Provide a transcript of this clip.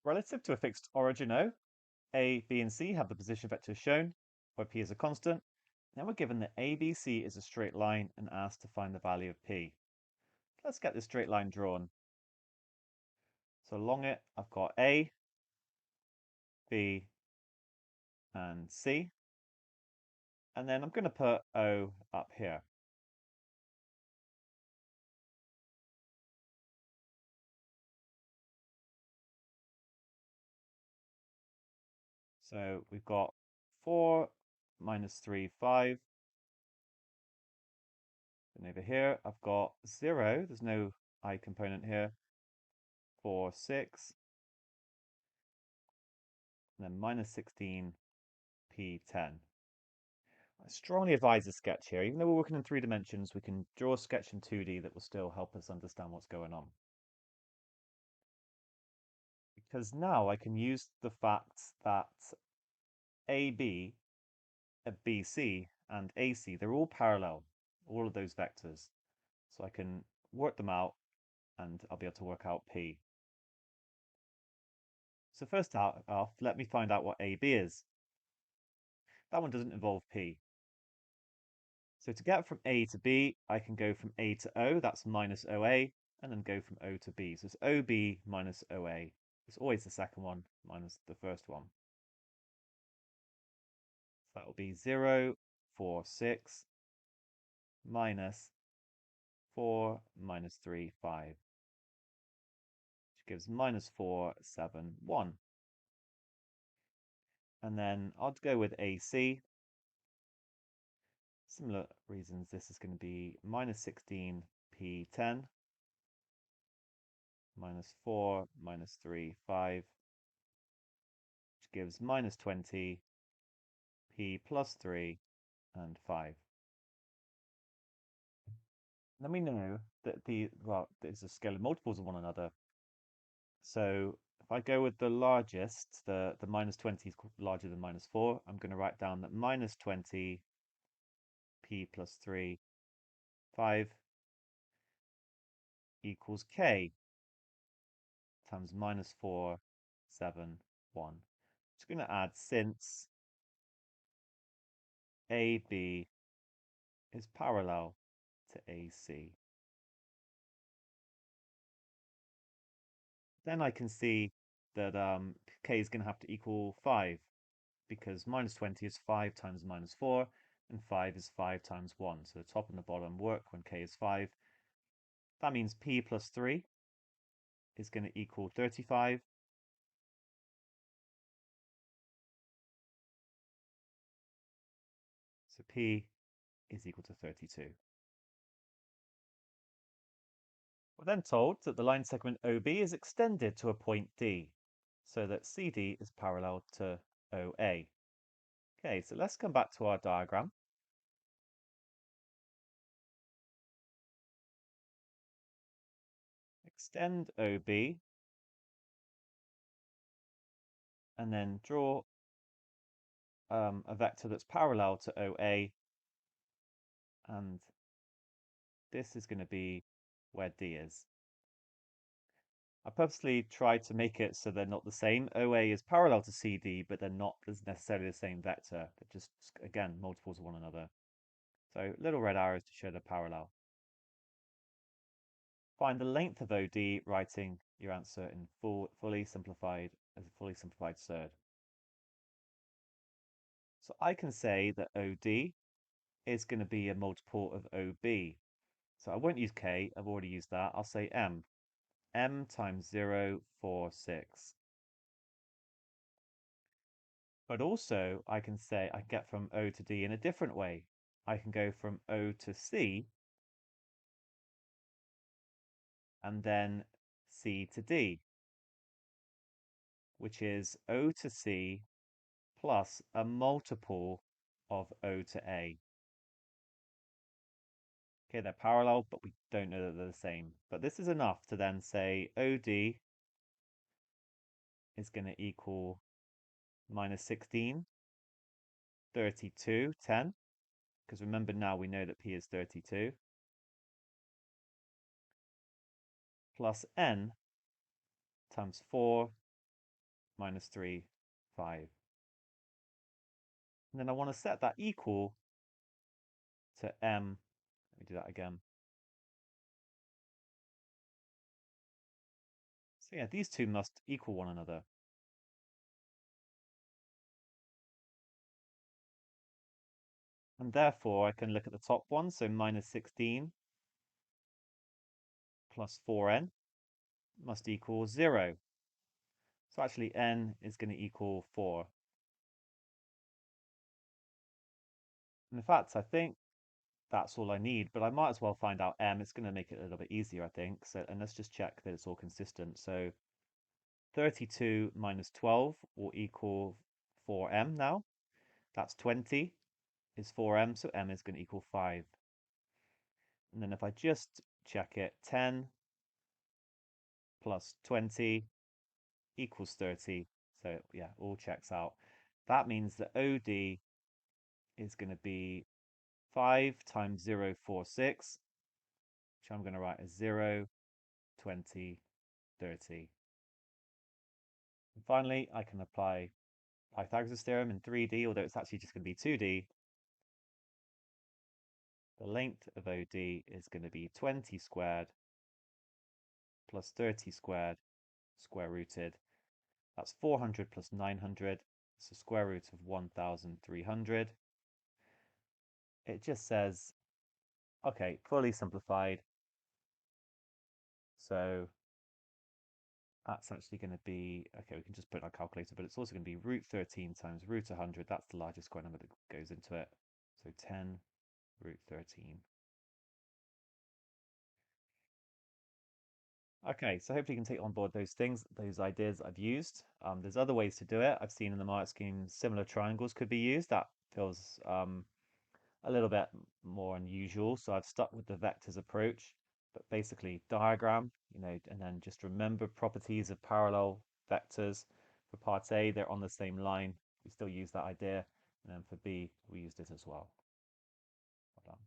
Relative to a fixed origin O, A, B, and C have the position vectors shown, where P is a constant. Then we're given that ABC is a straight line and asked to find the value of P. Let's get this straight line drawn. So along it, I've got A, B, and C. And then I'm going to put O up here. So we've got 4 minus 3, 5. And over here, I've got 0. There's no I component here. 4, 6. And then minus 16, P10. I strongly advise a sketch here. Even though we're working in 3 dimensions, we can draw a sketch in 2D that will still help us understand what's going on. Because now I can use the fact that AB, BC, and AC, they're all parallel, all of those vectors. So I can work them out and I'll be able to work out P. So first off, let me find out what AB is. That one doesn't involve P. So to get from A to B, I can go from A to O, that's minus OA, and then go from O to B. So it's OB minus OA. It's always the second one minus the first one. So that will be 0, 4, 6, minus 4, minus 3, 5, which gives minus 4, 7, 1. And then I'll go with AC. Similar reasons, this is going to be minus 16, P10, minus 4, minus 3, 5, which gives minus 20, P plus 3, and 5. Then we know that there's a scalar multiples of one another. So if I go with the largest, the minus 20 is larger than minus 4, I'm going to write down that minus 20, P plus 3, 5 equals K times minus 4, 7, 1. Just going to add since AB is parallel to AC. Then I can see that K is going to have to equal 5 because minus 20 is 5 times minus 4 and 5 is 5 times 1. So the top and the bottom work when K is 5. That means P plus 3 is going to equal 35. So P is equal to 32. We're then told that the line segment OB is extended to a point D, so that CD is parallel to OA. Okay, so let's come back to our diagram. Extend OB, and then draw a vector that's parallel to OA, and this is going to be where D is. I purposely tried to make it so they're not the same. OA is parallel to CD, but they're not necessarily the same vector. They're just, again, multiples of one another. So little red arrows to show they're parallel. Find the length of OD, writing your answer in fully simplified as a fully simplified surd. So I can say that OD is going to be a multiple of OB. So I won't use K, I've already used that. I'll say M. M times 0, 4, 6. But also I can say I get from O to D in a different way. I can go from O to C and then C to D, which is O to C plus a multiple of O to A. Okay, they're parallel, but we don't know that they're the same. But this is enough to then say OD is going to equal minus 16, 32, 10. Because remember now we know that P is 32. Plus N times 4, minus 3, 5. And then I want to set that equal to m. Let me do that again. So yeah, these two must equal one another. And therefore, I can look at the top one, so minus 16 plus 4n must equal 0. So actually, n is going to equal 4. And in fact, I think that's all I need, but I might as well find out m. It's going to make it a little bit easier, I think. So, and let's just check that it's all consistent. So 32 minus 12 will equal 4m now. That's 20 is 4m, so m is going to equal 5. And then if I just check it, 10 plus 20 equals 30. So yeah, all checks out. That means that OD is going to be 5 times 0, 4, 6, which I'm going to write as 0, 20, 30. And finally, I can apply Pythagoras' theorem in 3D, although it's actually just going to be 2D. The length of OD is going to be 20 squared plus 30 squared, square rooted. That's 400 plus 900. It's the square root of 1,300. It just says, okay, fully simplified. So that's actually going to be, okay, we can just put our calculator, but it's also going to be root 13 times root 100. That's the largest square number that goes into it. So 10 root 13. Okay, so hopefully you can take on board those things, those ideas I've used. There's other ways to do it. I've seen in the mark scheme similar triangles could be used. That feels a little bit more unusual. So I've stuck with the vectors approach, but basically diagram, and then just remember properties of parallel vectors. For part A, they're on the same line. We still use that idea. And then for B, we used it as well. Well done.